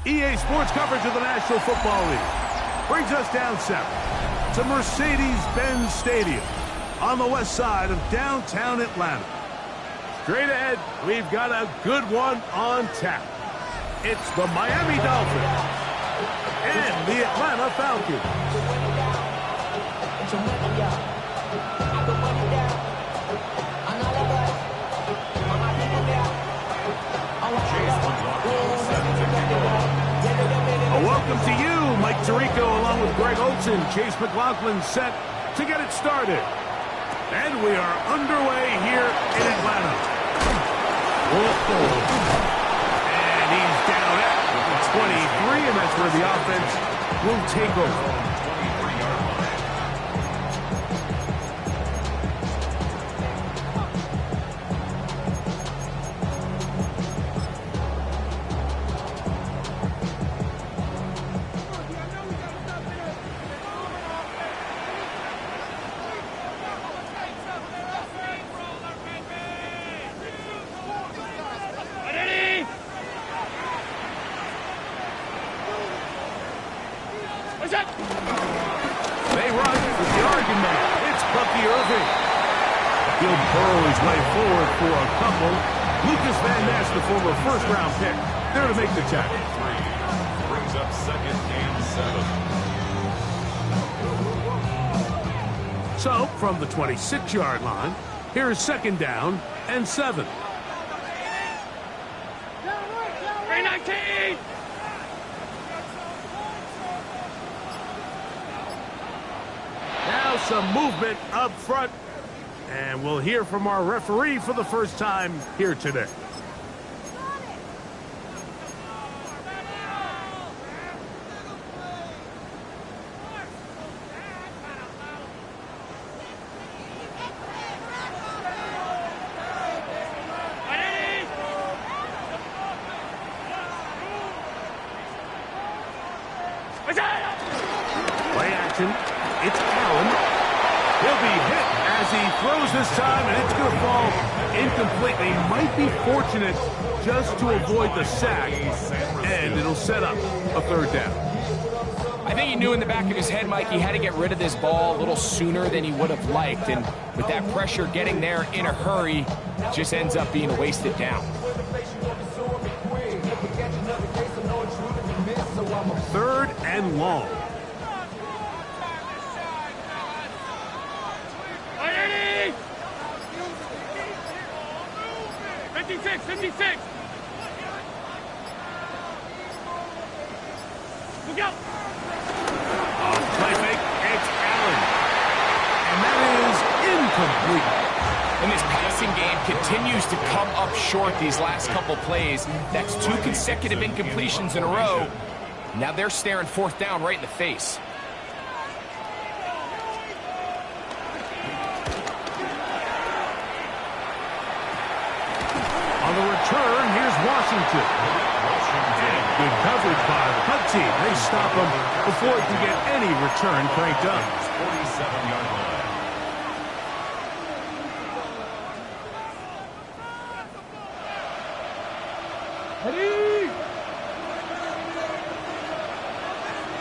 EA Sports coverage of the National Football League brings us down south to Mercedes-Benz Stadium on the west side of downtown Atlanta. Straight ahead, we've got a good one on tap. It's the Miami Dolphins and the Atlanta Falcons. Welcome to you, Mike Tirico, along with Greg Olsen. Chase McLaughlin set to get it started. And we are underway here in Atlanta. And he's down at 23, and that's where the offense will take over. They run with the argument. It's Bucky Irving. He'll burrow his way forward for a couple. Lucas Van Ness, the former first-round pick, there to make the tackle. Brings up 2nd and 7. So, from the 26-yard line, here is 2nd down and 7. 319! Now some movement up front, and we'll hear from our referee for the first time here today. Play action. It's Allen. He'll be hit as he throws this time, and it's going to fall incompletely. Might be fortunate just to avoid the sack, and it'll set up a 3rd down. I think he knew in the back of his head, Mike, he had to get rid of this ball a little sooner than he would have liked, and with that pressure getting there in a hurry, just ends up being a wasted down. 3rd and long. 56! Look out! Play fake, it's Allen. And that is incomplete. And this passing game continues to come up short these last couple plays. That's 2 consecutive incompletions in a row. Now they're staring 4th down right in the face. On the return, here's Washington. And good coverage by the punt team. They stop him before he can get any return cranked up. 47-yard line.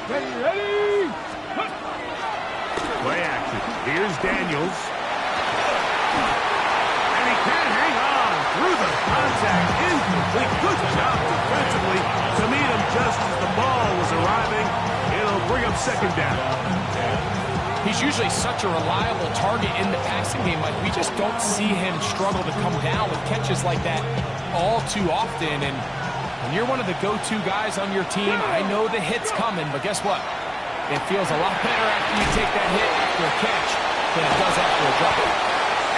Ready! Play action. Here's Daniels. And he can't hang on through the contact. Incomplete. Good job defensively to meet him just as the ball was arriving. It'll bring up 2nd down. He's usually such a reliable target in the passing game, but we just don't see him struggle to come down with catches like that all too often. And when you're one of the go-to guys on your team, I know the hit's coming, but guess what? It feels a lot better after you take that hit after a catch than it does after a drop.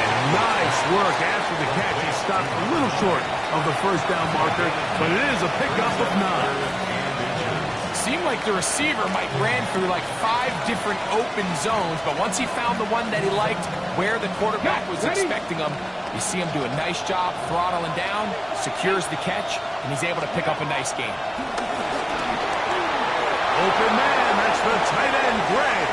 And nice work after the catch. He stopped a little short of the 1st down marker, but it is a pickup of 9. Seemed like the receiver, Mike, ran through like 5 different open zones, but once he found the one that he liked, where the quarterback was expecting him, you see him do a nice job throttling down, secures the catch, and he's able to pick up a nice gain. Open man, that's the tight end, Gray.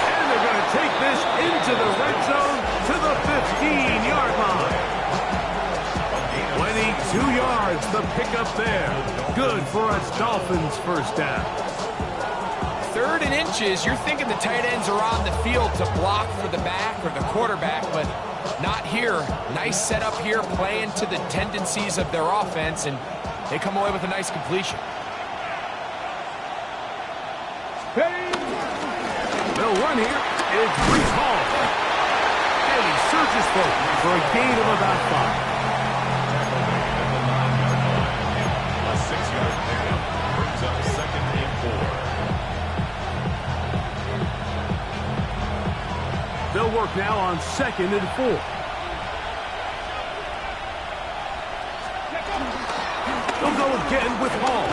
And they're going to take this into the red zone to the 15-yard line. 22 yards. yards, the pickup there. Good for a Dolphins first down. 3rd and inches, you're thinking the tight ends are on the field to block for the back or the quarterback, but not here. Nice setup here, playing to the tendencies of their offense, and they come away with a nice completion. They'll run here. It's Breece Hall. And he surges forward for a gain of about 5. A 6-yard pickup brings up 2nd and 4. They'll work now on 2nd and 4. They'll go again with Hall.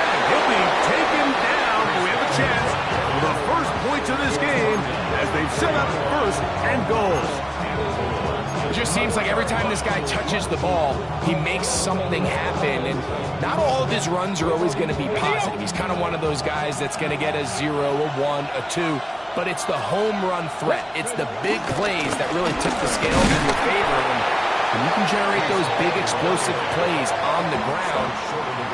And he'll be taken down. We have a chance for the first points of this game as they set up 1st and goals. It just seems like every time this guy touches the ball, he makes something happen, and not all of his runs are always going to be positive. He's kind of one of those guys that's going to get a 0, a 1, a 2, but it's the home run threat. It's the big plays that really tip the scales in your favor. And you can generate those big explosive plays on the ground,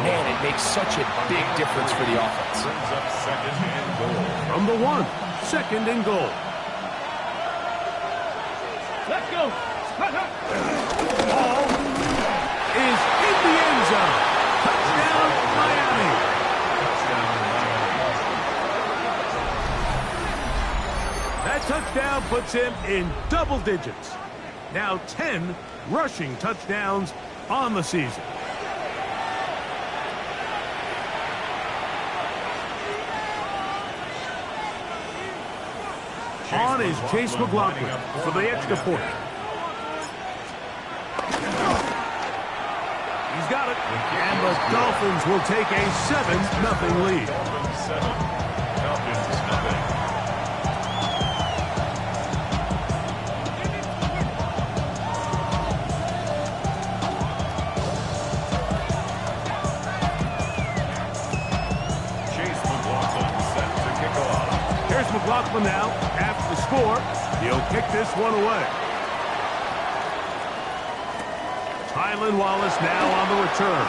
man, it makes such a big difference for the offense. Brings up 2nd and goal. From the 1, 2nd and goal. Let's go. Hall is in the end zone. Touchdown, Miami. That touchdown puts him in double digits. Now 10 rushing touchdowns on the season. On is Chase McLaughlin for the extra point. He's got it. And the Dolphins will take a 7-0 lead. Dolphins 7, Falcons nothing. Chase McLaughlin set to kick off. Here's McLaughlin now. After the score, he'll kick this one away. Tylan Wallace now on the return.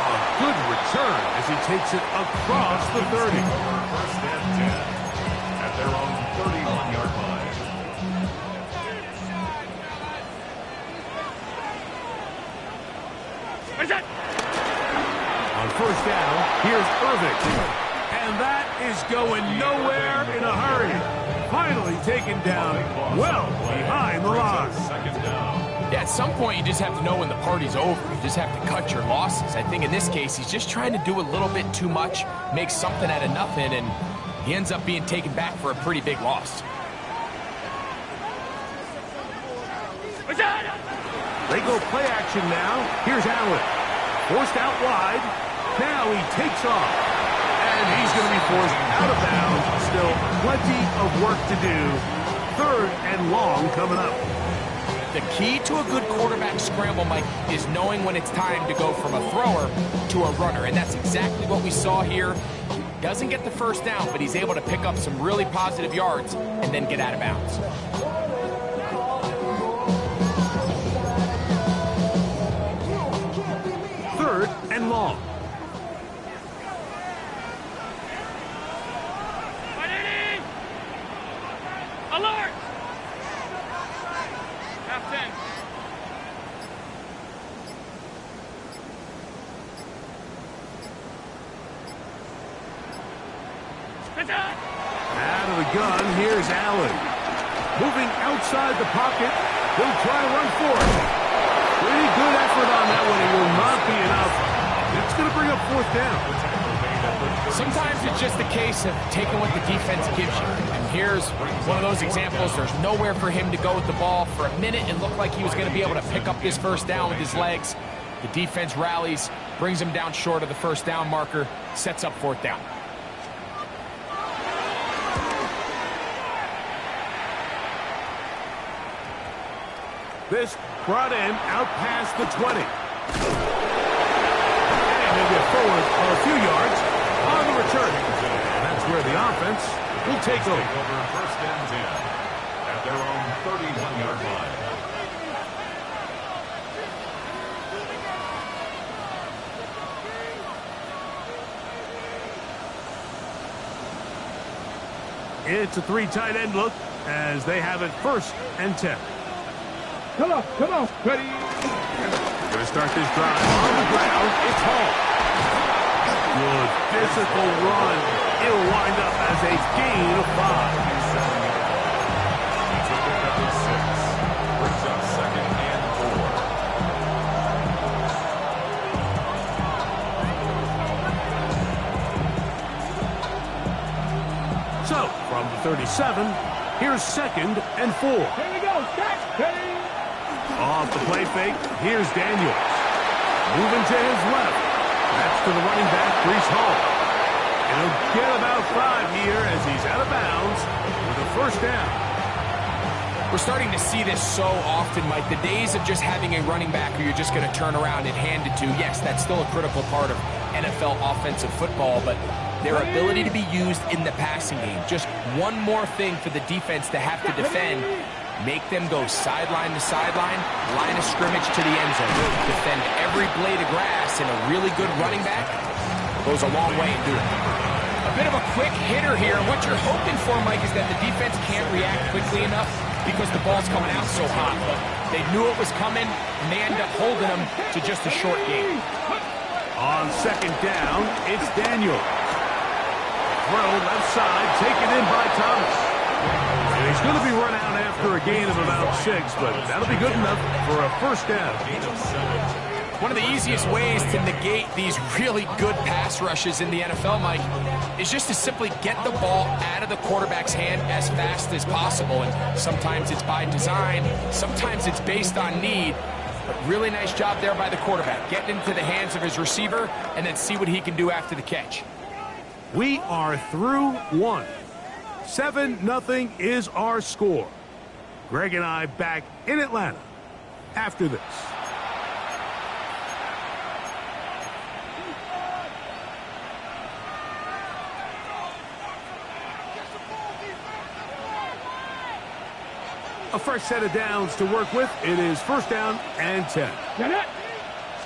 A good return as he takes it across the 30. 1st and 10 at their own 31-yard line. Where's that? On 1st down, here's Irving. And that is going nowhere in a hurry. Finally taken down well behind the line. 2nd down. Yeah, at some point you just have to know when the party's over. You just have to cut your losses. I think in this case he's just trying to do a little bit too much, make something out of nothing, and he ends up being taken back for a pretty big loss. Where's that? They go play action now. Here's Allen. Forced out wide. Now he takes off. And he's going to be forced out of bounds. Still plenty of work to do. 3rd and long coming up. The key to a good quarterback scramble, Mike, is knowing when it's time to go from a thrower to a runner. And that's exactly what we saw here. Doesn't get the 1st down, but he's able to pick up some really positive yards and then get out of bounds. Third and long. Ready? Alert! Half 10. Where's that? Out of the gun, here's Allen. Moving outside the pocket. He'll try to run for it. Pretty good effort on that one. It will not be enough. It's going to bring up 4th down. Sometimes it's just a case of taking what the defense gives you. And here's one of those examples. There's nowhere for him to go with the ball. For a minute, it looked like he was going to be able to pick up this 1st down with his legs. The defense rallies, brings him down short of the 1st down marker, sets up 4th down. This brought in out past the 20. And he'll get forward for a few yards on the return. And that's where the offense will take over. 1st and 10 at their own 31-yard line. It's a 3 tight end look as they have it 1st and 10. Come on, ready. Going to start this drive on the ground. It's Hall. Good physical run. It'll wind up as a gain of 5. He took it number 6. Brings up 2nd and 4. So, from the 37, here's 2nd and 4. Here we go, catch, ready. Off the play fake, here's Daniels. Moving to his left. That's to the running back, Breece Hall. And he'll get about 5 here as he's out of bounds with a 1st down. We're starting to see this so often, Mike. The days of just having a running back who you're just going to turn around and hand it to, yes, that's still a critical part of NFL offensive football, but their ability to be used in the passing game. Just one more thing for the defense to have to defend. Make them go sideline to sideline, line of scrimmage to the end zone. Defend every blade of grass, and a really good running back goes a long way in doing it. A bit of a quick hitter here. What you're hoping for, Mike, is that the defense can't react quickly enough because the ball's coming out so hot. But they knew it was coming, and they end up holding them to just a short game. On 2nd down, it's Daniel. Throw left side, taken in by Thomas. And he's going to be run out after a gain of about 6, but that'll be good enough for a 1st down. One of the easiest ways to negate these really good pass rushes in the NFL, Mike, is just to simply get the ball out of the quarterback's hand as fast as possible. And sometimes it's by design, sometimes it's based on need. But really nice job there by the quarterback, getting into the hands of his receiver and then see what he can do after the catch. We are through 1. 7-0 is our score. Greg and I back in Atlanta after this. A fresh set of downs to work with. It is 1st down and 10. Let's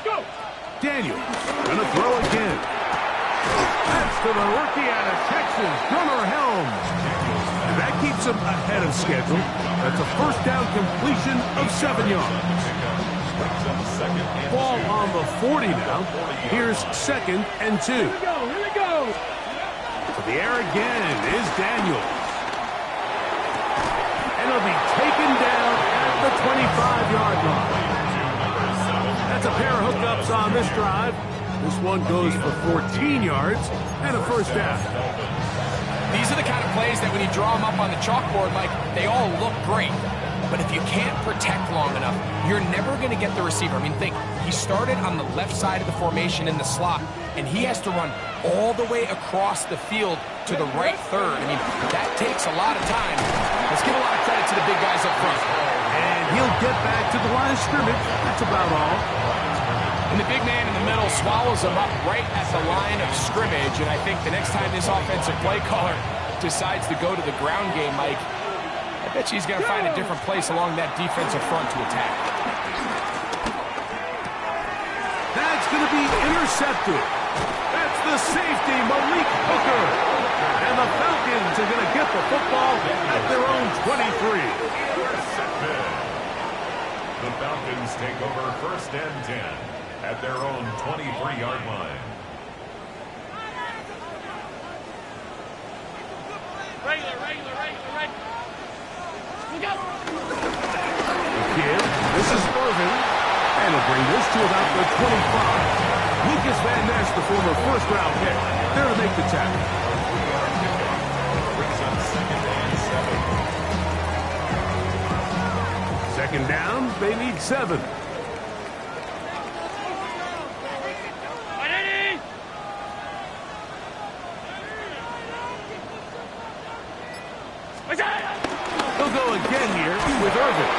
go. Daniels gonna throw again. That's to the rookie out of Texas, Gunnar Helms. And that keeps him ahead of schedule. That's a 1st down completion of 7 yards. Ball on the 40 now. Here's 2nd and 2. Here we go. To the air again is Daniels. And he'll be taken down at the 25-yard line. That's a pair of hookups on this drive. This one goes for 14 yards and a 1st down. These are the kind of plays that when you draw them up on the chalkboard, Mike, they all look great. But if you can't protect long enough, you're never going to get the receiver. I mean, think, he started on the left side of the formation in the slot, and he has to run all the way across the field to the right third. I mean, that takes a lot of time. Let's give a lot of credit to the big guys up front. And he'll get back to the line of scrimmage. That's about all. And the big man in the middle swallows him up right at the line of scrimmage. And I think the next time this offensive play caller decides to go to the ground game, Mike, I bet you he's going to find a different place along that defensive front to attack. That's going to be intercepted. That's the safety, Malik Hooker. And the Falcons are going to get the football at their own 23. The Falcons take over 1st and 10 at their own 23-yard line. Regular. Look out. Again, this is Irvin. And he'll bring this to about the 25. Lucas Van Ness, the former 1st-round pick, there to make the tackle. Brings up 2nd and 7. 2nd down, they need 7. He'll go again here with Irvin.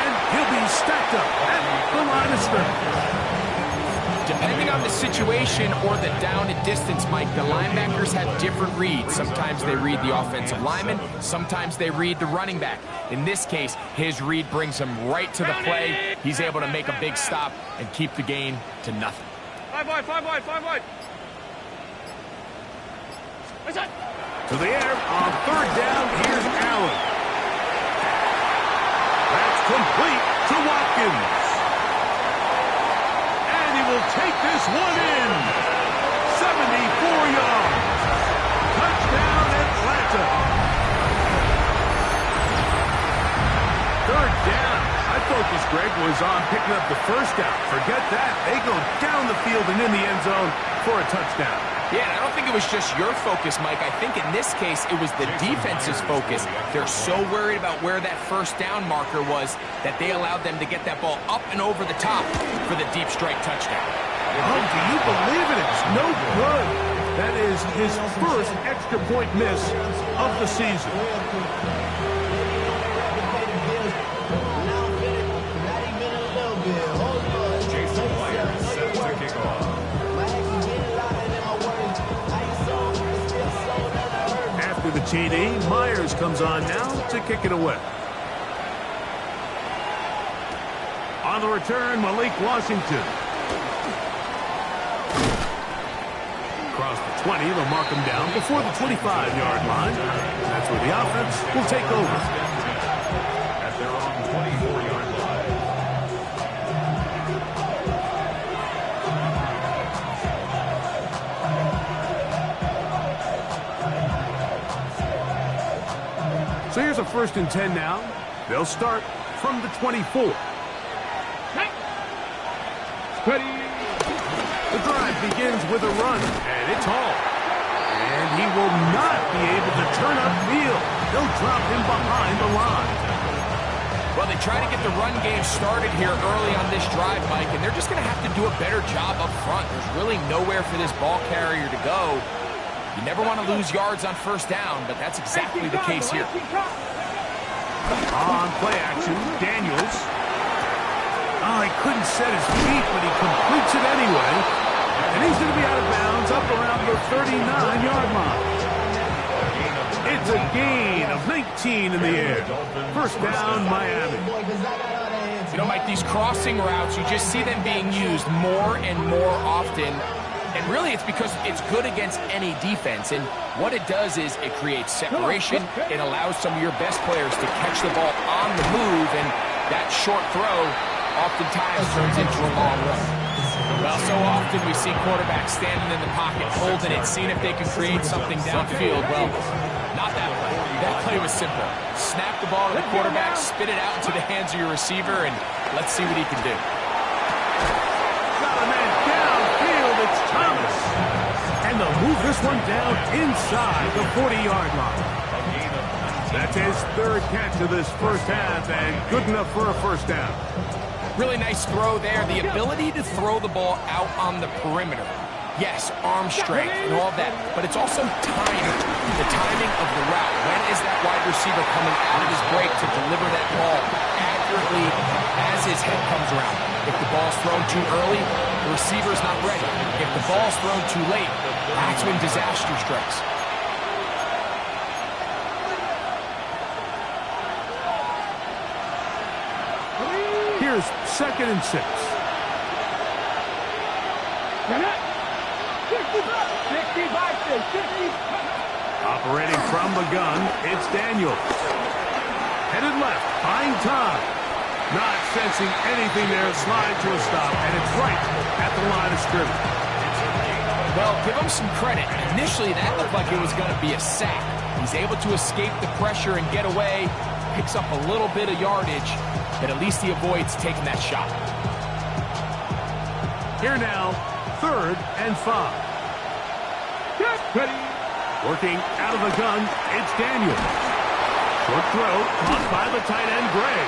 And he'll be stacked up at the line of scrimmage. Depending on the situation or the down and distance, Mike, the linebackers have different reads. Sometimes they read the offensive lineman. Sometimes they read the running back. In this case, his read brings him right to the play. He's able to make a big stop and keep the gain to nothing. 5 wide. To the air on third down. Here's Allen. That's complete to Watkins. And he will take this one in. 74 yards. Touchdown, Atlanta. Third down. My focus, Greg, was on picking up the first down. Forget that. They go down the field and in the end zone for a touchdown. Yeah, and I don't think it was just your focus, Mike. I think in this case, it was the defense's focus. They're so worried about where that first down marker was that they allowed them to get that ball up and over the top for the deep strike touchdown. Oh, do you believe it? It's no good. That is his first extra point miss of the season. Jason Myers set to kick off. After the TD, Myers comes on now to kick it away. On the return, Malik Washington. Across the 20, they'll mark him down before the 25-yard line. That's where the offense will take over. At their own 24-yard line. So here's a 1st and 10 now. They'll start from the 24. Ready. The drive begins with a run, and it's Hall. And he will not be able to turn upfield. They'll drop him behind the line. Well, they try to get the run game started here early on this drive, Mike, and they're just going to have to do a better job up front. There's really nowhere for this ball carrier to go. You never want to lose yards on first down, but that's exactly the case here. On play action, Daniels. Oh, he couldn't set his feet, but he completes it anyway. And he's going to be out of bounds up around the 39-yard line. It's a gain of 19 in the air. First down, Miami. You know, Mike, these crossing routes, you just see them being used more and more often. And really, it's because it's good against any defense. And what it does is it creates separation. It allows some of your best players to catch the ball on the move. And that short throw oftentimes turns into a long run. Well, so often we see quarterbacks standing in the pocket, holding it, seeing if they can create something downfield. Well, not that play. That play was simple. Snap the ball to the quarterback, spit it out into the hands of your receiver, and let's see what he can do. Got a man downfield. It's Thomas. And they'll move this one down inside the 40-yard line. That's his third catch of this first half, and good enough for a first down. Really nice throw there. The ability to throw the ball out on the perimeter. Yes, arm strength and all that, but it's also timing. The timing of the route. When is that wide receiver coming out of his break to deliver that ball accurately as his head comes around? If the ball's thrown too early, the receiver's not ready. If the ball's thrown too late, that's when disaster strikes. Here's 2nd and 6. 65. Operating from the gun, it's Daniels. Headed left, buying time. Not sensing anything there, slide to a stop, and it's right at the line of scrimmage. Well, give him some credit. Initially, that looked like it was going to be a sack. He's able to escape the pressure and get away, picks up a little bit of yardage, but at least he avoids taking that shot. Here now, 3rd and 5. Ready. Working out of the gun, it's Daniels. Short throw, caught by the tight end, Gray.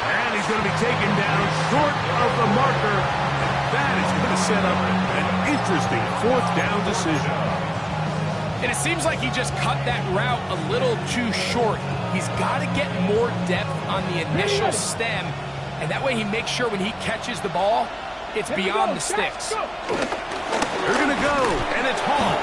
And he's going to be taken down short of the marker. That is going to set up an interesting 4th down decision. And it seems like he just cut that route a little too short. He's got to get more depth on the initial stem, and that way he makes sure when he catches the ball, it's beyond the sticks. They're going to go, and it's Hall.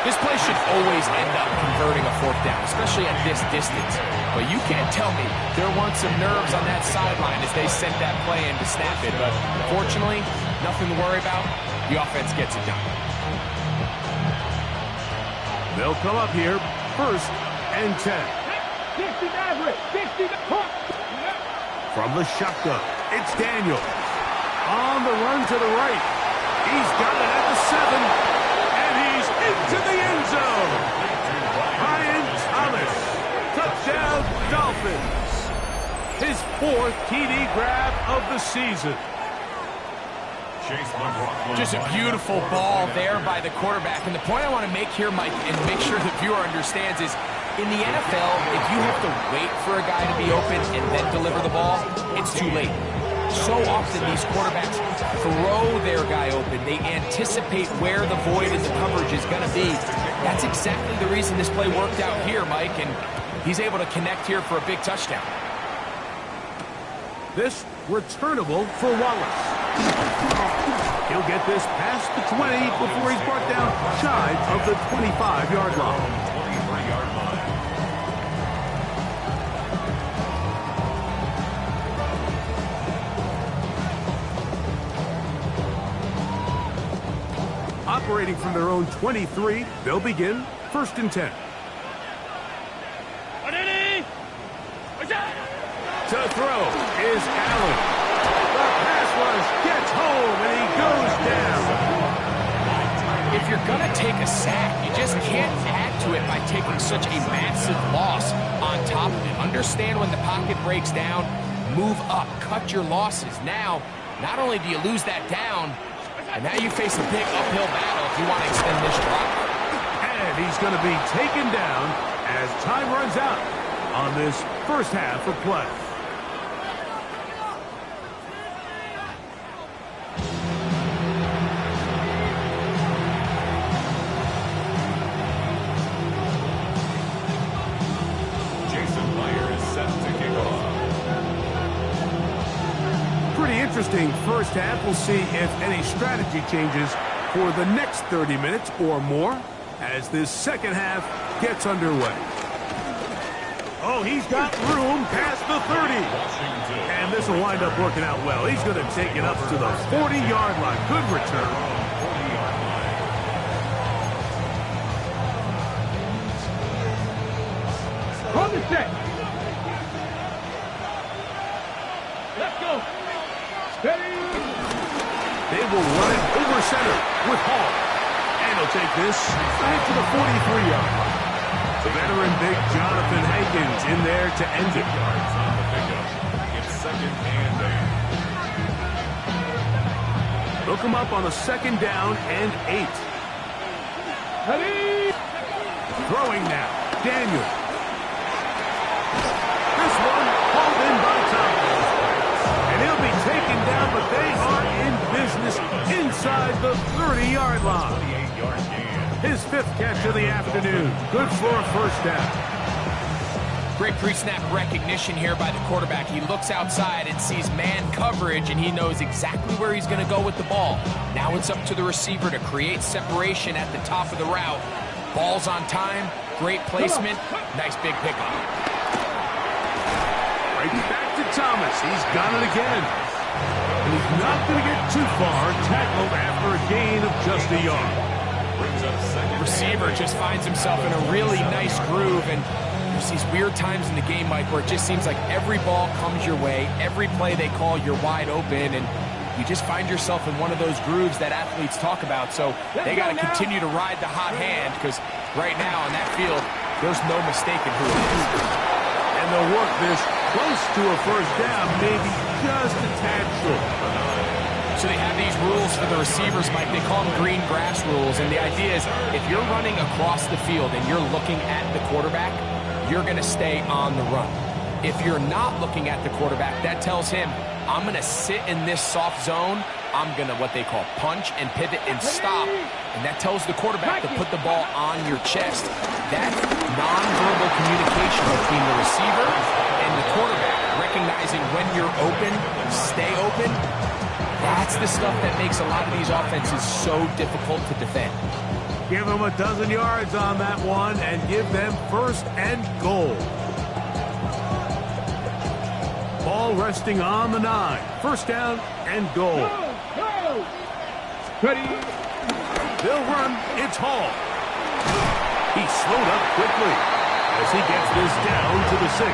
This play should always end up converting a 4th down, especially at this distance. But you can't tell me there weren't some nerves on that sideline as they sent that play in to snap it. But fortunately, nothing to worry about. The offense gets it done. They'll come up here, 1st and 10. 60 average. 60 point. From the shotgun, it's Daniel. On the run to the right. He's got it at the 7. And he's into the end zone. Ryan Thomas. Touchdown, Dolphins. His 4th TD grab of the season. Just a beautiful ball there by the quarterback. And the point I want to make here, Mike, and make sure the viewer understands is, in the NFL, if you have to wait for a guy to be open and then deliver the ball, it's too late. So often these quarterbacks throw their guy open. They anticipate where the void in the coverage is going to be. That's exactly the reason this play worked out here, Mike, and he's able to connect here for a big touchdown. This returnable for Wallace. He'll get this past the 20 before he's brought down shy of the 25-yard line. 23-yard line. Operating from their own 23, they'll begin 1st and 10. To throw is Allen. The pass rush gets home, and he goes down. If you're going to take a sack, you just can't add to it by taking such a massive loss on top of it. Understand when the pocket breaks down, move up, cut your losses. Now, not only do you lose that down, and now you face a big uphill battle if you want to extend this drive. And he's going to be taken down as time runs out on this first half of play. Interesting first half. We'll see if any strategy changes for the next 30 minutes or more as this second half gets underway. Oh, he's got room past the 30. And this will wind up working out well. He's going to take it up to the 40-yard line. Good return. On the set. Let's go. They will run it over center with Hall. And he'll take this back to the 43-yard line. The veteran big Jonathan Hankins in there to end it. Yards on the pickup. It's 2nd and 8. They'll come up on a 2nd down and 8. Ready? Throwing now. Daniel. This one hauled in by Thomas. And he'll be taken down, but they are in business inside the 30-yard line. 28-yard gain. His 5th catch of the afternoon. Good for a first down. Great pre-snap recognition here by the quarterback. He looks outside and sees man coverage, and he knows exactly where he's going to go with the ball. Now it's up to the receiver to create separation at the top of the route. Ball's on time, great placement, nice big pickup. Right back to Thomas. He's got it again. And he's not going to get too far. Tackled after a gain of just a yard. Receiver just finds himself in a really nice groove, and there's these weird times in the game, Mike, where it just seems like every ball comes your way, every play they call, you're wide open, and you just find yourself in one of those grooves that athletes talk about. So they got to continue to ride the hot hand, because right now on that field, there's no mistaking who it is. And they'll work this close to a first down, maybe just a tad short. So they have these rules for the receivers, Mike. They call them green grass rules. And the idea is if you're running across the field and you're looking at the quarterback, you're going to stay on the run. If you're not looking at the quarterback, that tells him, I'm going to sit in this soft zone. I'm going to what they call punch and pivot and stop. And that tells the quarterback to put the ball on your chest. That nonverbal communication between the receiver and the quarterback, recognizing when you're open, stay open, that's the stuff that makes a lot of these offenses so difficult to defend. Give them a dozen yards on that one and give them 1st and goal. Ball resting on the 9. 1st down and goal. Go. Ready? They'll run. It's Hall. He he's slowed up quickly as he gets this down to the 6.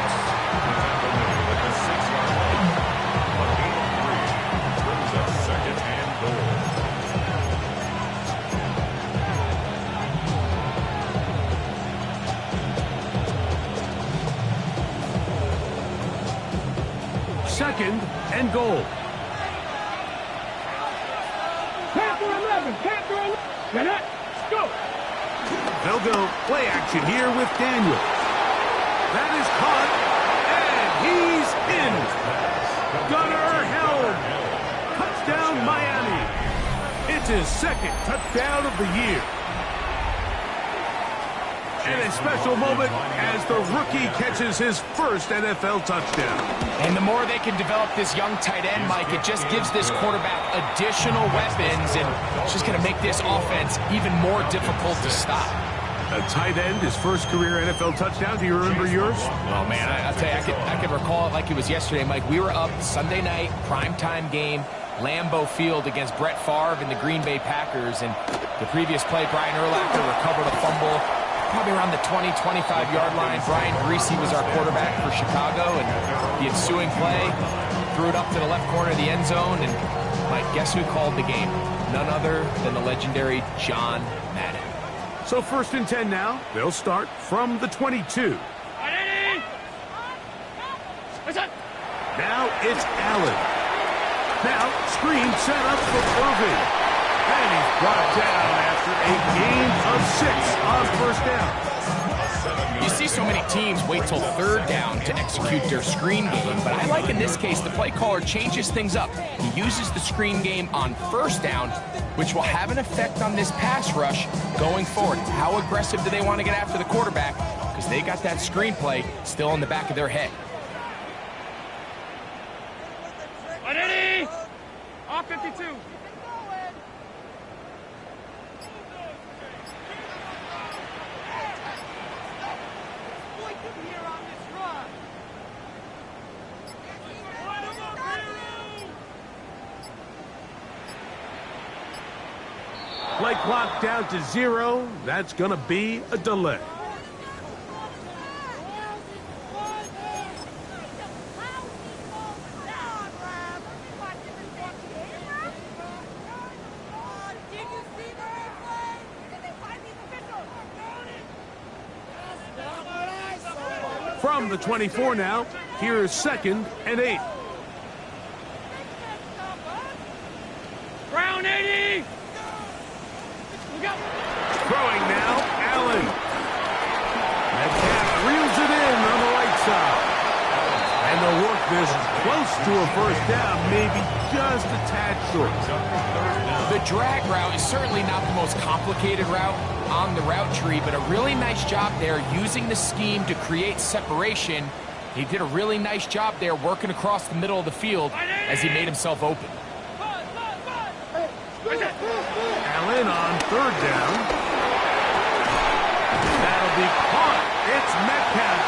At the 6-yard line. A gain of 3 brings up second and goal. Second and goal. Panther 11. Panther 11. Get it. Go. They'll go play action here with Daniel. That is caught, and he's in. Gunnar Helm. Touchdown, Miami. It's his second touchdown of the year. And a special moment as the rookie catches his first NFL touchdown. And the more they can develop this young tight end, Mike, it just gives this quarterback additional weapons, and it's just going to make this offense even more difficult to stop. A tight end, his first career NFL touchdown. Do you remember yours? Oh, man, I'll tell you, I could recall it like it was yesterday, Mike. We were up Sunday night, primetime game, Lambeau Field against Brett Favre and the Green Bay Packers. And the previous play, Brian Urlacher recovered a fumble probably around the 20, 25-yard line. Brian Greasy was our quarterback for Chicago, and the ensuing play, threw it up to the left corner of the end zone, and Mike, guess who called the game? None other than the legendary John Madden. So 1st and 10 now. They'll start from the 22. Now it's Allen. Now screen set up for Irving. And he's brought down after a gain of 6 on 1st down. You see so many teams wait till 3rd down to execute their screen game, but I like in this case the play caller changes things up. He uses the screen game on 1st down, which will have an effect on this pass rush going forward. How aggressive do they want to get after the quarterback? Because they got that screen play still in the back of their head. Ready? Off 52. Play clock down to 0. That's going to be a delay. From the 24 now, here's 2nd and 8. Brown 80. Throwing now, Allen. Metcalf reels it in on the right side. And they'll work this close to a 1st down, maybe just a tad short. The drag route is certainly not the most complicated route on the route tree, but a really nice job there using the scheme to create separation. He did a really nice job there working across the middle of the field as he made himself open. Allen on 3rd down. That'll be caught. It's Metcalf.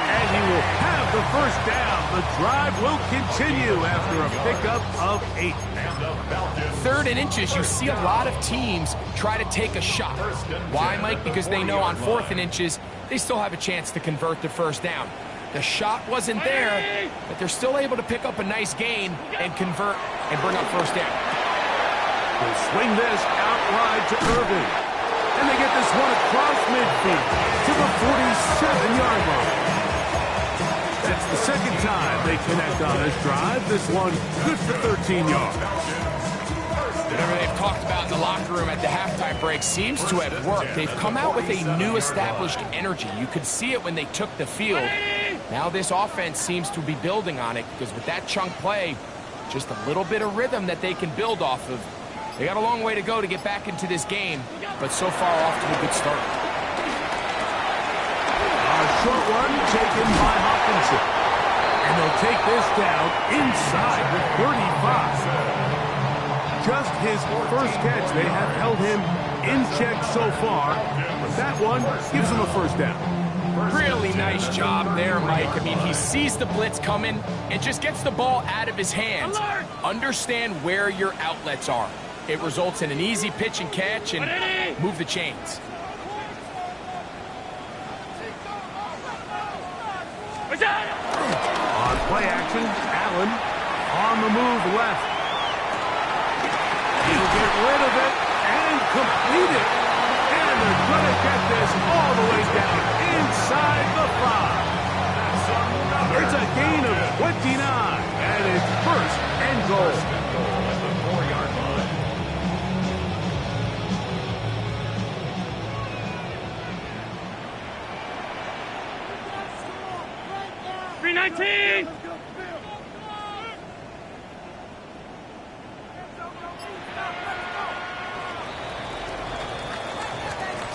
And he will have the 1st down. The drive will continue after a pickup of 8. 3rd and inches, you see a lot of teams try to take a shot. Why, Mike? Because they know on 4th and inches, they still have a chance to convert the 1st down. The shot wasn't there, but they're still able to pick up a nice gain and convert and bring up 1st down. They'll swing this out wide to Irving. And they get this one across midfield to the 47-yard line. That's the 2nd time they connect on this drive. This one good for 13 yards. Whatever they've talked about in the locker room at the halftime break seems to have worked. They've come out with a new established energy. You could see it when they took the field. Now this offense seems to be building on it because with that chunk play, just a little bit of rhythm that they can build off of. They got a long way to go to get back into this game, but so far off to a good start. A short one taken by Hopkinson. And they'll take this down inside the 35. Just his first catch. They have held him in check so far, but that one gives him a 1st down. Really nice job there, Mike. I mean, he sees the blitz coming and just gets the ball out of his hands. Understand where your outlets are. It results in an easy pitch and catch and move the chains. On play action, Allen on the move left. He'll get rid of it and complete it. And they're going to get this all the way down inside the 5. It's a gain of 29, and it's first and goal. At the 4-yard line. 319!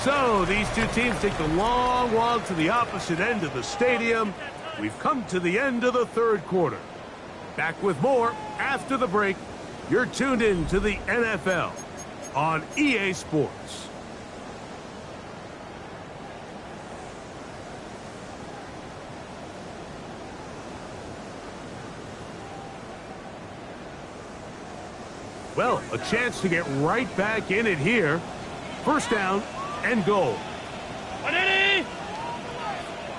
So these two teams take the long walk to the opposite end of the stadium. We've come to the end of the third quarter. Back with more after the break. You're tuned in to the NFL on EA Sports. Well, a chance to get right back in it here. First down and goal. 180!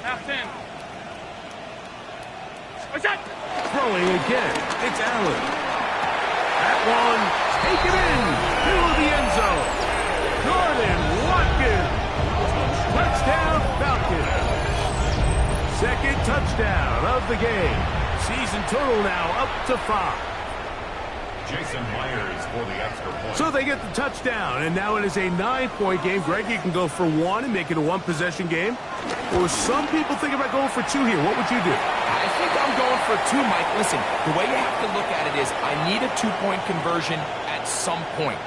Half 10. What's that? Throwing again. It's Allen. That one taken in to the end zone. Jordan Watkins. Touchdown Falcons. Second touchdown of the game. Season total now up to 5. Jason Myers for the extra point. So they get the touchdown, and now it is a 9-point game. Greg, you can go for 1 and make it a 1-possession game. Or some people think about going for 2 here. What would you do? I think I'm going for 2, Mike. Listen, the way you have to look at it is I need a 2-point conversion at some point.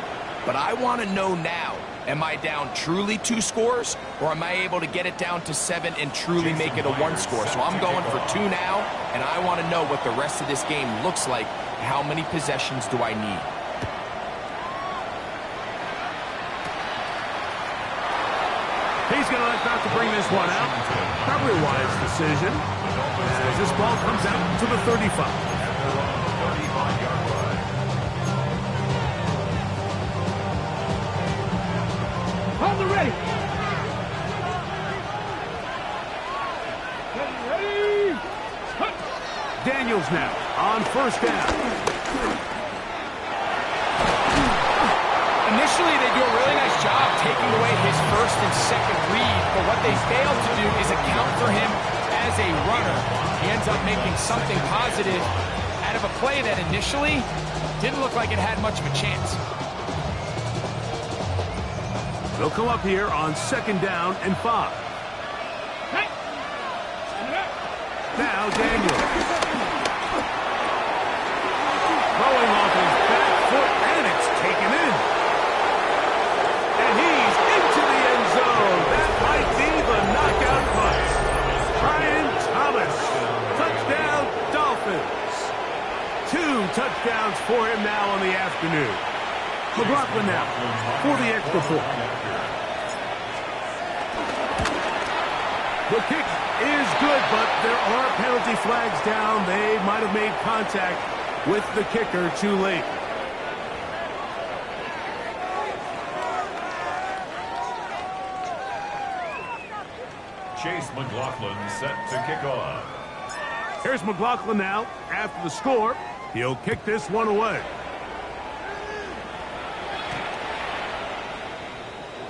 But I want to know now, am I down truly 2 scores, or am I able to get it down to 7 and truly make it a 1 score? So I'm going for 2 now, and I want to know what the rest of this game looks like. How many possessions do I need? He's going to elect not to bring this one out. Probably a wise decision, as this ball comes out to the 35. 35-yard line. Hold the ready! Ready! Daniels now on first down. Initially, they do a really nice job taking away his first and second read, but what they fail to do is account for him as a runner. He ends up making something positive out of a play that initially didn't look like it had much of a chance. They'll come up here on second down and 5. Hey! Now Daniels. Throwing off his back foot, and it's taken in. And he's into the end zone. That might be the knockout punch. Brian Thomas. Touchdown, Dolphins. 2 touchdowns for him now on the afternoon. McLaughlin now for the extra point. The kick is good, but there are penalty flags down. They might have made contact with the kicker too late. Chase McLaughlin set to kick off. Here's McLaughlin now after the score. He'll kick this one away.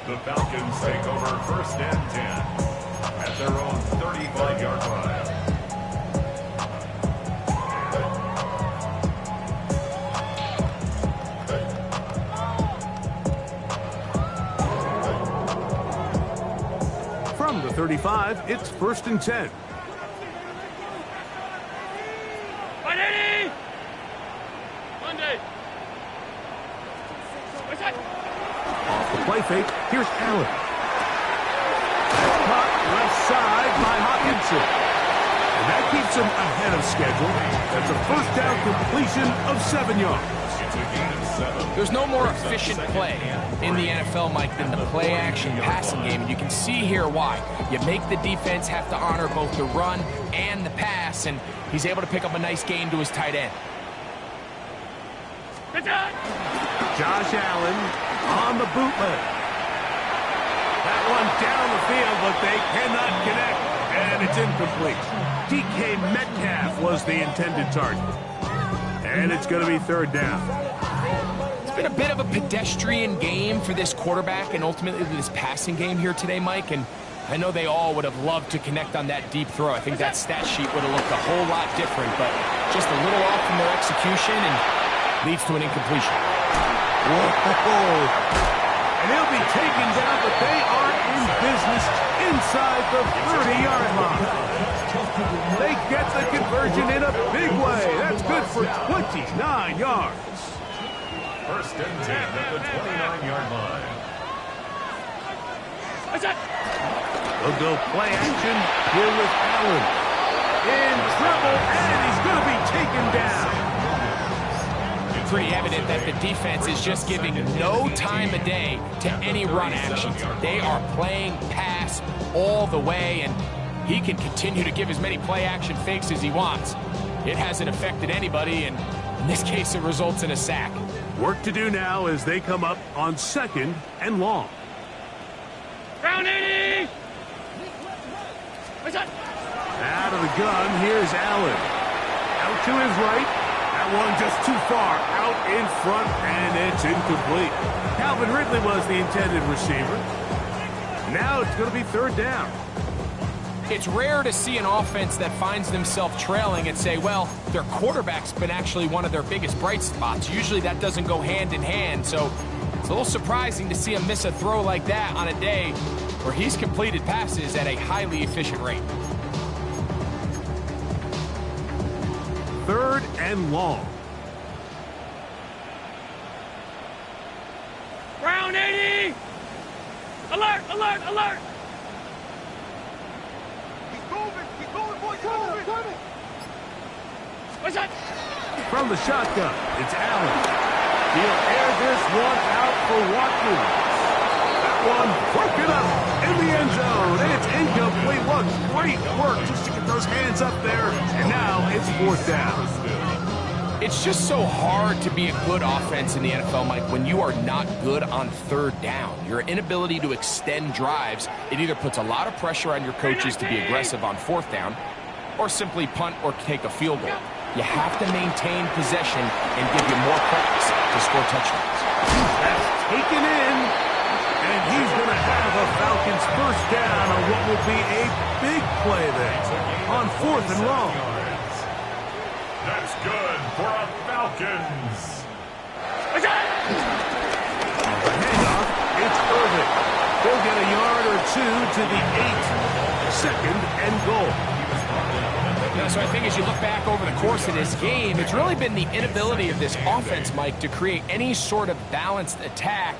The Falcons take over first and 10 at their own 35-yard line. From the 35, it's first and 10. 180! Monday! What's that? Off the play fake, here's Allen. Caught left side by Hopkinson. And that keeps him ahead of schedule. That's a first down completion of 7 yards. It's a gain of 7. There's no more efficient play in the NFL, Mike, than the play-action passing game. And you can see here why. You make the defense have to honor both the run and the pass, and he's able to pick up a nice gain to his tight end. Josh Allen on the bootleg. That one down the field, but they cannot connect, and it's incomplete. DK Metcalf was the intended target. And it's going to be third down. It's been a bit of a pedestrian game for this quarterback and ultimately this passing game here today, Mike. And I know they all would have loved to connect on that deep throw. I think that stat sheet would have looked a whole lot different, but just a little off from their execution and leads to an incompletion. Whoa. And he'll be taken down, but they are in business inside the 30-yard line. They get the conversion in a big way. That's good for 29 yards. First and 10 at the 29-yard line. They'll go play action here with Allen. In trouble, and he's going to be taken down. Pretty evident that the defense is just giving no time of day to any run actions. They are playing pass all the way, and he can continue to give as many play-action fakes as he wants. It hasn't affected anybody, and in this case, it results in a sack. Work to do now as they come up on 2nd and long. Ground 80! Out of the gun, here's Allen. Out to his right. That one just too far out in front, and it's incomplete. Calvin Ridley was the intended receiver. Now it's going to be third down. It's rare to see an offense that finds themselves trailing and say, well, their quarterback's been actually one of their biggest bright spots. Usually that doesn't go hand in hand, so it's a little surprising to see him miss a throw like that on a day where he's completed passes at a highly efficient rate. Third and long. Ground 80! Alert, alert, alert! He's moving, boys, moving! What's that? From the shotgun, it's Allen. He'll air this one out for Watkins. That one broken up in the end zone, and it's incomplete. What great work just to get those hands up there, and now it's fourth down. It's just so hard to be a good offense in the NFL, Mike, when you are not good on third down. Your inability to extend drives, it either puts a lot of pressure on your coaches to be aggressive on fourth down or simply punt or take a field goal. You have to maintain possession and give you more practice to score touchdowns. That's taken in, and he's going to have a Falcons first down on what will be a big play there on 4th and long. That's good for a Falcons. The handoff, it's Irvin. He'll get a yard or two to the 8. 2nd and goal. So I think as you look back over the course of this game, it's really been the inability of this offense, Mike, to create any sort of balanced attack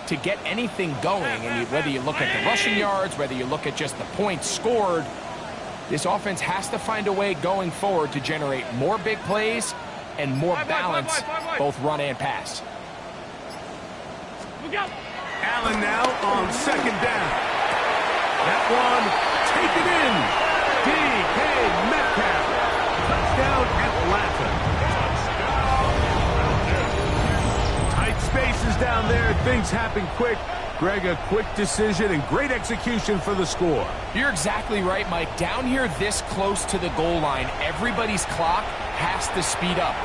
to get anything going. And whether you look at the rushing yards, whether you look at just the points scored, this offense has to find a way going forward to generate more big plays and more balance, both run and pass. Allen now on 2nd down. That one taken in. DK Metcalf. Touchdown Atlanta. Tight spaces down there. Things happen quick. Greg, a quick decision and great execution for the score. You're exactly right, Mike. Down here this close to the goal line, everybody's clock has to speed up.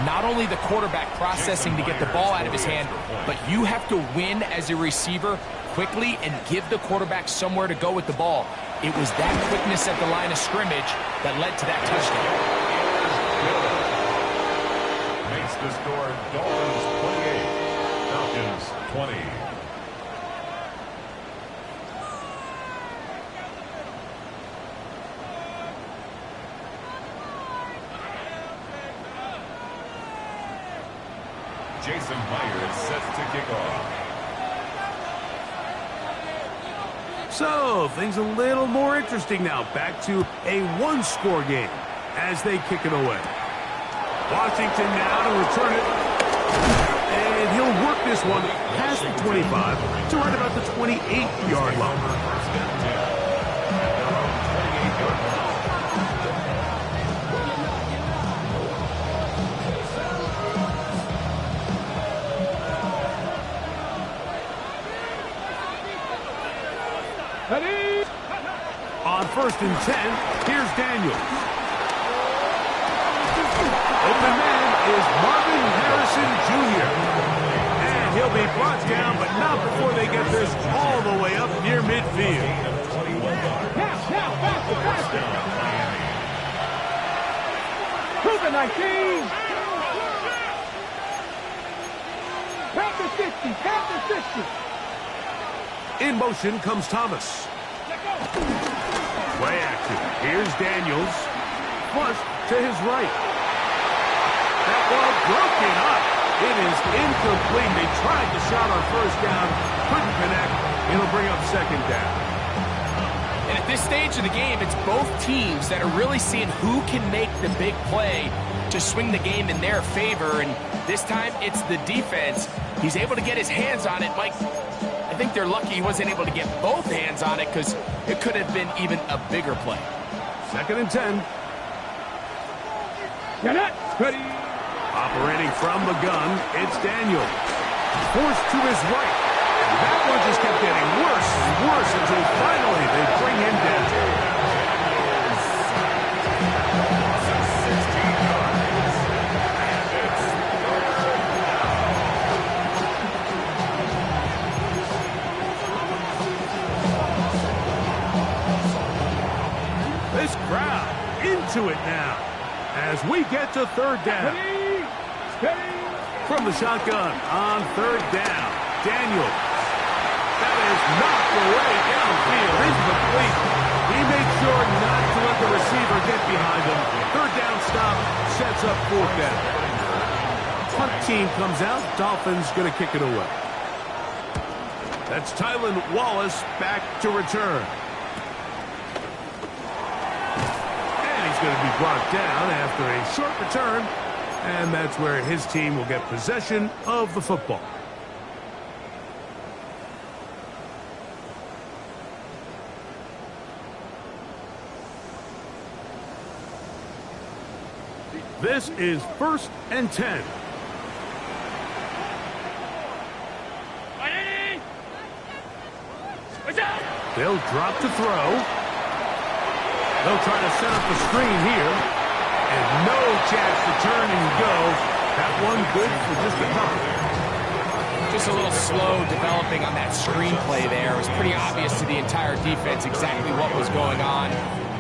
Not only the quarterback processing to get the ball out of his hand, but you have to win as a receiver quickly and give the quarterback somewhere to go with the ball. It was that quickness at the line of scrimmage that led to that touchdown. Makes the score Dolphins 28, Falcons 20. Jason Myers set to kick off. So, things a little more interesting now. Back to a one-score game as they kick it away. Washington now to return it. And he'll work this one past the 25 to right about the 28-yard line. On 1st and 10, Here's Daniels. Open man is Marvin Harrison Jr. And he'll be brought down, but not before they get this all the way up near midfield. Now, faster. To the 19. Count the 60. In motion comes Thomas. Play action. Here's Daniels. Flushed to his right. That ball broken up. It is incomplete. They tried the shot on first down. Couldn't connect. It'll bring up second down. And at this stage of the game, it's both teams that are really seeing who can make the big play to swing the game in their favor. And this time, it's the defense. He's able to get his hands on it. Mike, I think they're lucky he wasn't able to get both hands on it because it could have been even a bigger play. 2nd and 10. Get it. Ready. Operating from the gun, it's Daniel. Forced to his right. And that one just kept getting worse and worse until finally they bring him down. This crowd into it now as we get to 3rd down. Steady. From the shotgun on 3rd down, Daniels. That is knocked away downfield. Incomplete. He made sure not to let the receiver get behind him. 3rd down stop sets up 4th down. Punt team comes out. Dolphins going to kick it away. That's Tylan Wallace back to return. He's going to be brought down after a short return, and that's where his team will get possession of the football. This is 1st and 10. They'll drop to throw. They'll try to set up the screen here. And no chance to turn and go. That one good for just a couple. Just a little slow developing on that screenplay there. It was pretty obvious to the entire defense exactly what was going on.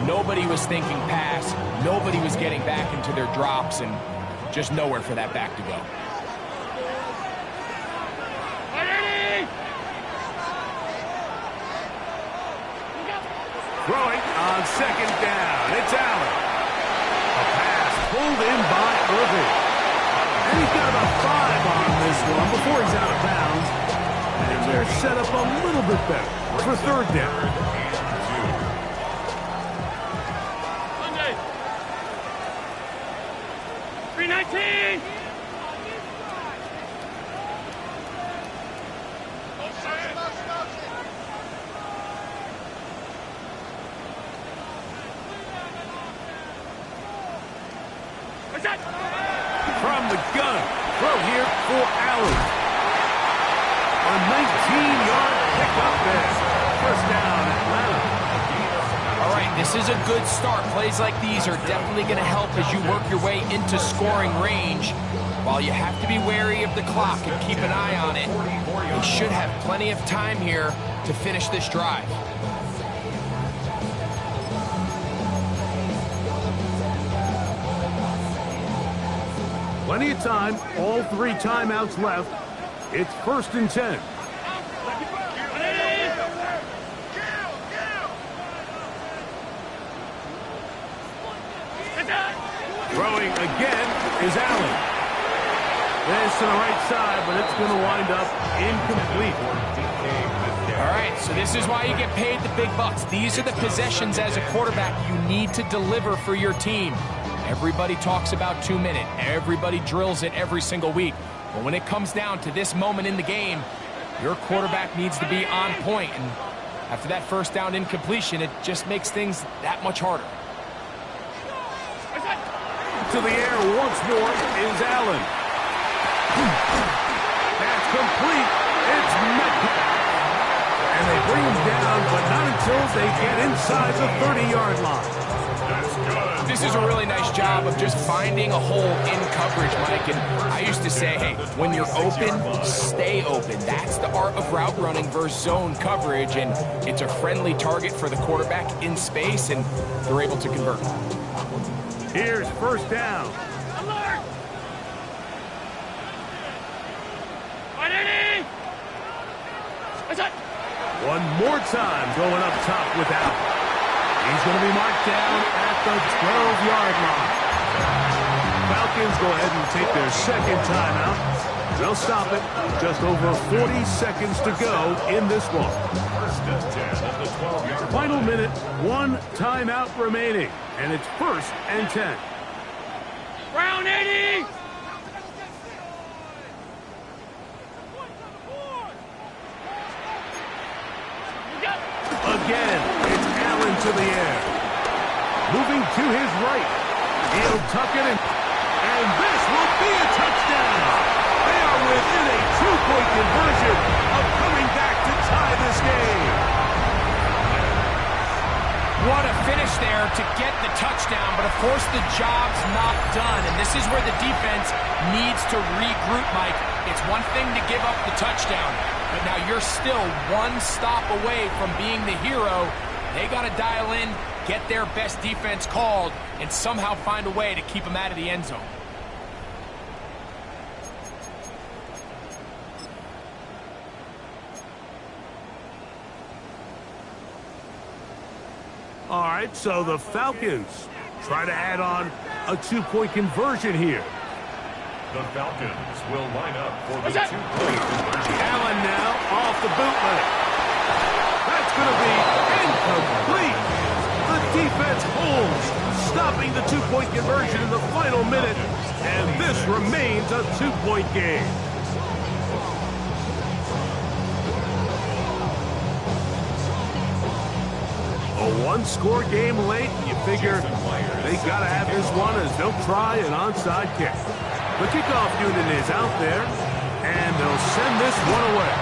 Nobody was thinking pass. Nobody was getting back into their drops, and just nowhere for that back to go. Throwing on 2nd down. It's Allen. A pass pulled in by Irving. And he's got about 5 on this one before he's out of bounds. And they're set up a little bit better for 3rd down. Monday. 319. From the gun, throw here for Allen. A 19-yard pickup there. 1st down, Atlanta. All right, this is a good start. Plays like these are definitely going to help as you work your way into scoring range. While you have to be wary of the clock and keep an eye on it, they should have plenty of time here to finish this drive. Plenty of time, all 3 timeouts left. It's 1st and 10. Throwing again is Allen. This to the right side, but it's going to wind up incomplete. All right, so this is why you get paid the big bucks. These are the possessions as a quarterback you need to deliver for your team. Everybody talks about 2-minute. Everybody drills it every single week. But when it comes down to this moment in the game, your quarterback needs to be on point. And after that 1st down incompletion, it just makes things that much harder. To the air once more is Allen. That's complete. It's Metcalf. And they bring him down, but not until they get inside the 30-yard line. This is a really nice job of just finding a hole in coverage, Mike. And I used to say, hey, when you're open, stay open. That's the art of route running versus zone coverage. And it's a friendly target for the quarterback in space, and they're able to convert. Here's first down. Alert! One more time going up top with Allen. He's going to be marked down at the 12-yard line. Falcons go ahead and take their second timeout. They'll stop it. Just over 40 seconds to go in this one. First and 10 at the 12-yard. Final minute, one timeout remaining, and it's first and 10. Brown 80! Again, it's Allen to the air. Moving to his right. He'll tuck it in. And this will be a touchdown. They are within a two-point conversion of coming back to tie this game. What a finish there to get the touchdown, but of course the job's not done, and this is where the defense needs to regroup, Mike. It's one thing to give up the touchdown, but now you're still one stop away from being the hero. They got to dial in, get their best defense called, and somehow find a way to keep them out of the end zone. All right, so the Falcons try to add on a two-point conversion here. The Falcons will line up for the two-point conversion. Allen now off the bootleg. That's going to be incomplete. The defense holds, stopping the two-point conversion in the final minute, and this remains a two-point game. A one-score game late, you figure they got to have this one as they'll try an onside kick. The kickoff unit is out there, and they'll send this one away.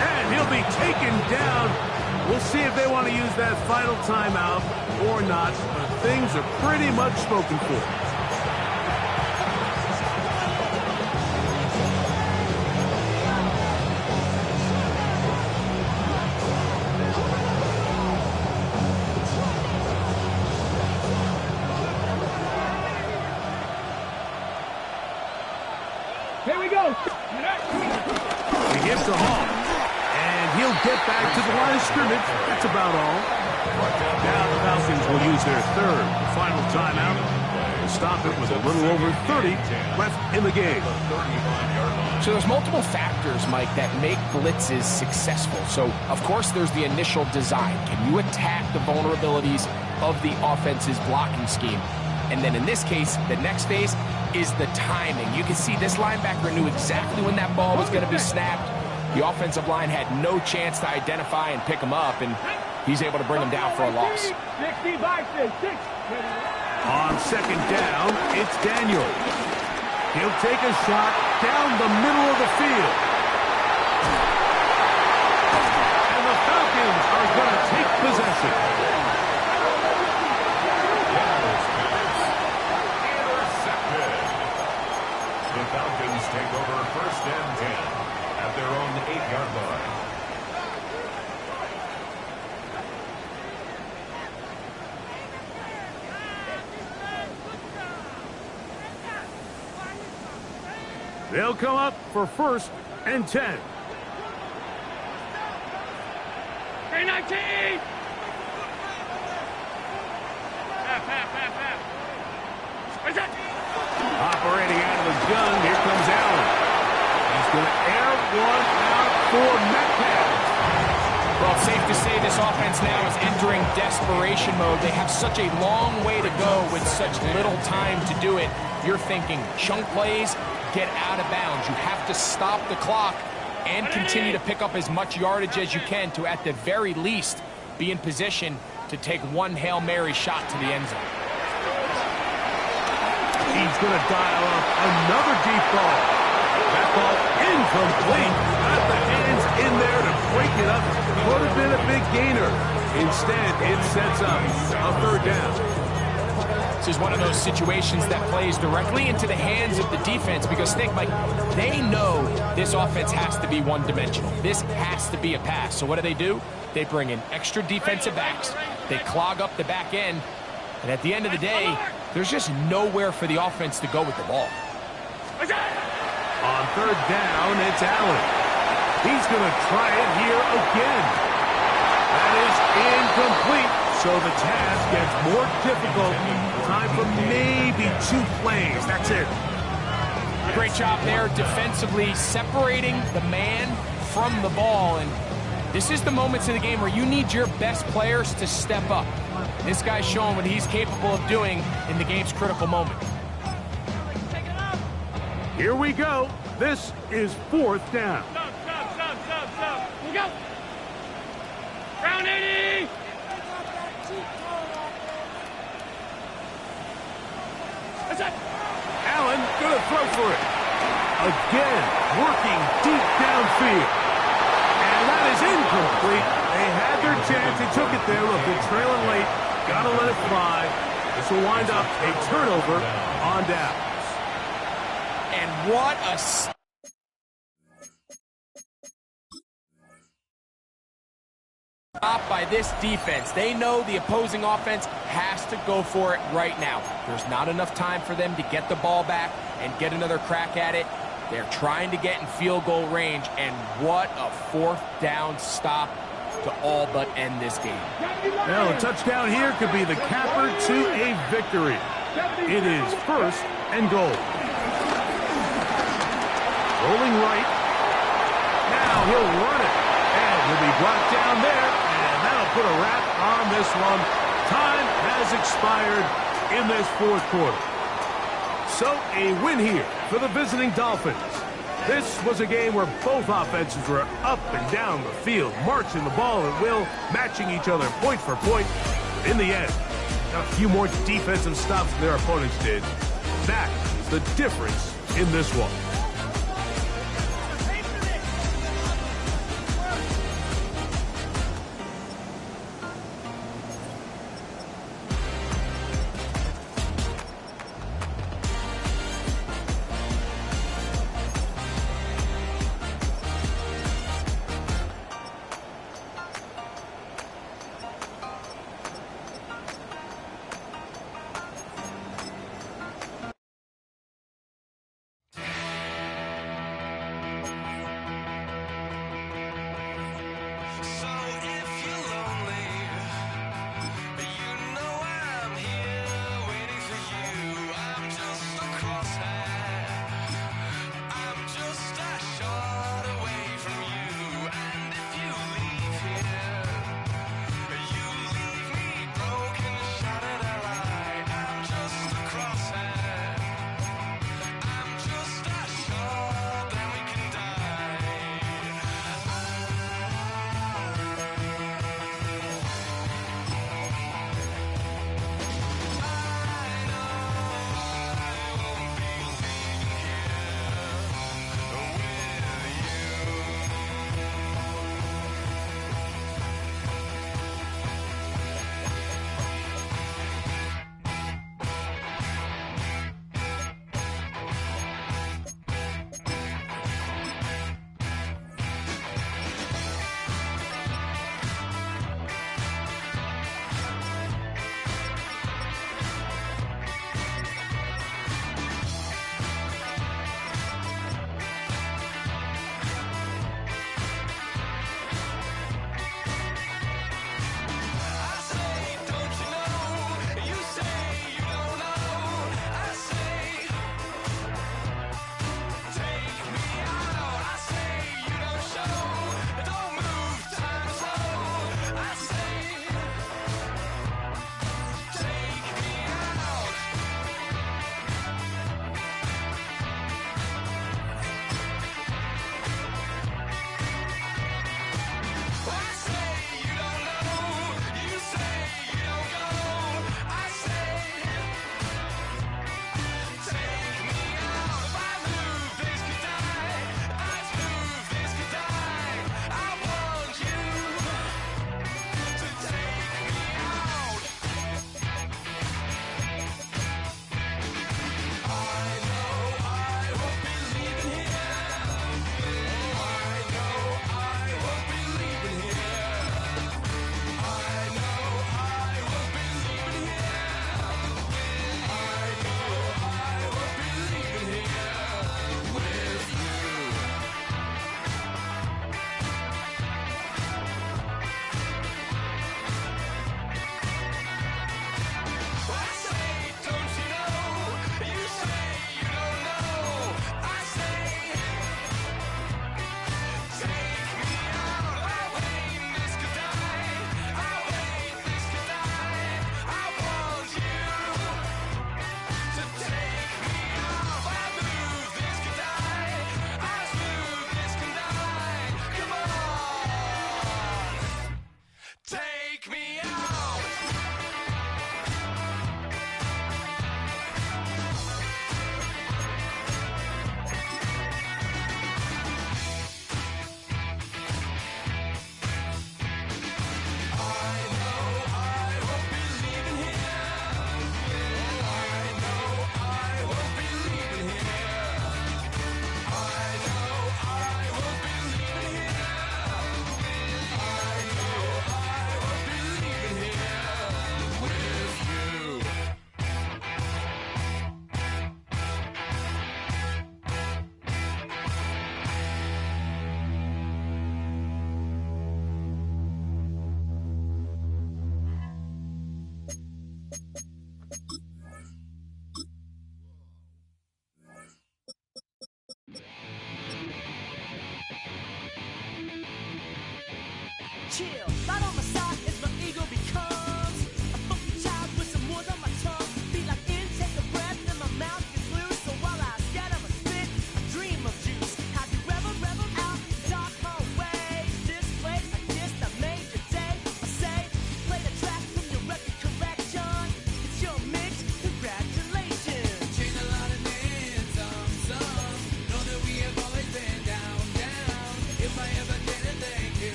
And he'll be taken down. We'll see if they want to use that final timeout or not, but things are pretty much spoken for. Here we go. He gives to Hall, and he'll get back to the line of scrimmage. That's about all. Now the Falcons will use their third final timeout to stop it with a little over 30 left in the game. So there's multiple factors, Mike, that make blitzes successful. So, of course, there's the initial design. Can you attack the vulnerabilities of the offense's blocking scheme? And then in this case, the next phase is the timing. You can see this linebacker knew exactly when that ball was going to be snapped. The offensive line had no chance to identify and pick him up, and he's able to bring him down for a loss. 60 boxes, 6. On second down, it's Daniel. He'll take a shot down the middle of the field. And the Falcons are going to take possession. The Falcons take over first and 10 at their own 8-yard line. They'll come up for first and 10. 319! Operating out of the gun, here comes Allen. He's going to air one out for Metcalf. Well, it's safe to say this offense now is entering desperation mode. They have such a long way to go with such little time to do it. You're thinking chunk plays, get out of bounds. You have to stop the clock and continue to pick up as much yardage as you can to, at the very least, be in position to take one Hail Mary shot to the end zone. He's going to dial up another deep ball. That ball incomplete. Got the hands in there to break it up. Could have been a big gainer. Instead, it sets up a third down. offense is one of those situations that plays directly into the hands of the defense because, think, Mike, they know this offense has to be one-dimensional. This has to be a pass. So what do? They bring in extra defensive backs. They clog up the back end. And at the end of the day, there's just nowhere for the offense to go with the ball. On third down, it's Allen. He's going to try it here again. That is incomplete. So the task gets more difficult. Time for maybe 2 plays. That's it. Great job there defensively, separating the man from the ball. And this is the moments of the game where you need your best players to step up. This guy's showing what he's capable of doing in the game's critical moment. Here we go. This is 4th down. Stop. Here we go. Round 80. That's it. Allen gonna throw for it. Again, working deep downfield. And that is incomplete. They had their chance. They took it there. Look, they're trailing late. Gotta let it fly. This will wind up a turnover on downs. And what a... stop by this defense. They know the opposing offense has to go for it right now. There's not enough time for them to get the ball back and get another crack at it. They're trying to get in field goal range, and what a 4th down stop to all but end this game. Well, a touchdown here could be the capper to a victory. It is 1st and goal. Rolling right. Now he'll run it. And he'll be brought down there. And that'll put a wrap on this one. Time has expired in this 4th quarter. So a win here for the visiting Dolphins. This was a game where both offenses were up and down the field, marching the ball at will, matching each other point for point. In the end, a few more defensive stops than their opponents did. That is the difference in this one.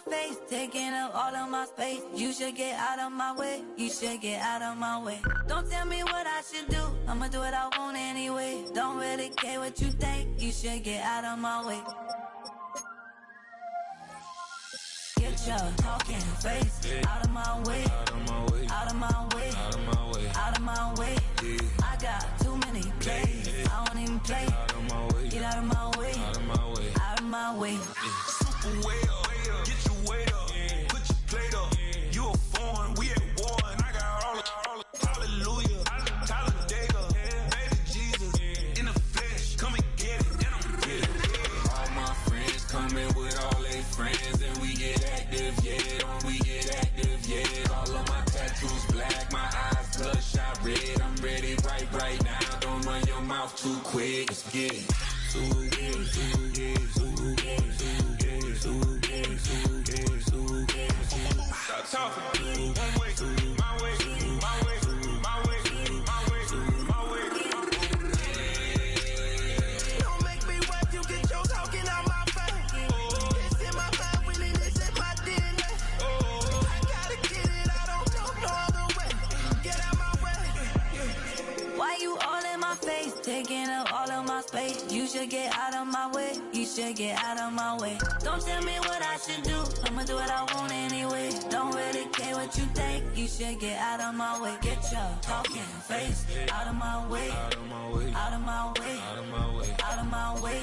my face, taking up all of my space. You should get out of my way, you should get out of my way. Don't tell me what I should do, I'ma do what I want anyway. Don't really care what you think, you should get out of my way. Get your talking face out of my way, out of my way, out of my way, out of my way, out of my way. I got too many plays, I don't even play. Out of my way, get out of my way, out of my way, out of my way. Super way up, get your weight up, put your plate up. You a foreign, we at war, and I got all hallelujah, Talladega, baby Jesus, in the flesh, come and get it, and I'm get it. All my friends coming with all their friends, and we get active, yeah, don't we get active, yeah. All of my tattoos black, my eyes bloodshot red, I'm ready right now, don't run your mouth too quick, let's get it. Stop talking. One way, my way, my way, my way, my way, my way. Don't make me wipe you, get your talking out my face. It's in my mind, winning, it's in my DNA. I gotta get it, I don't know no other way. Get out my way. Why you all in my face, taking up all of my space? You should get out of my way, you should get out of my way. Don't tell me what I should do, I'ma do what I want anyway. Don't really care what you think, you should get out of my way. Get your talking face out of my way, out of my way, out of my way, out of my way, out of my way.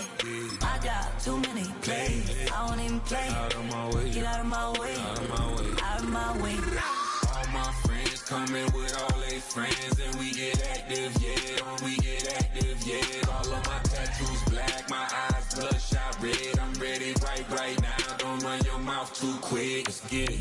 I got too many plays, I don't even play. Out of my way, get out of my way, out of my way, out of my way. All my friends coming with all their friends, and we get active, yeah, don't we get active, yeah. All of my tattoos black, my eyes bloodshot red, I'm ready right now, don't run your mouth too quick, let's get it.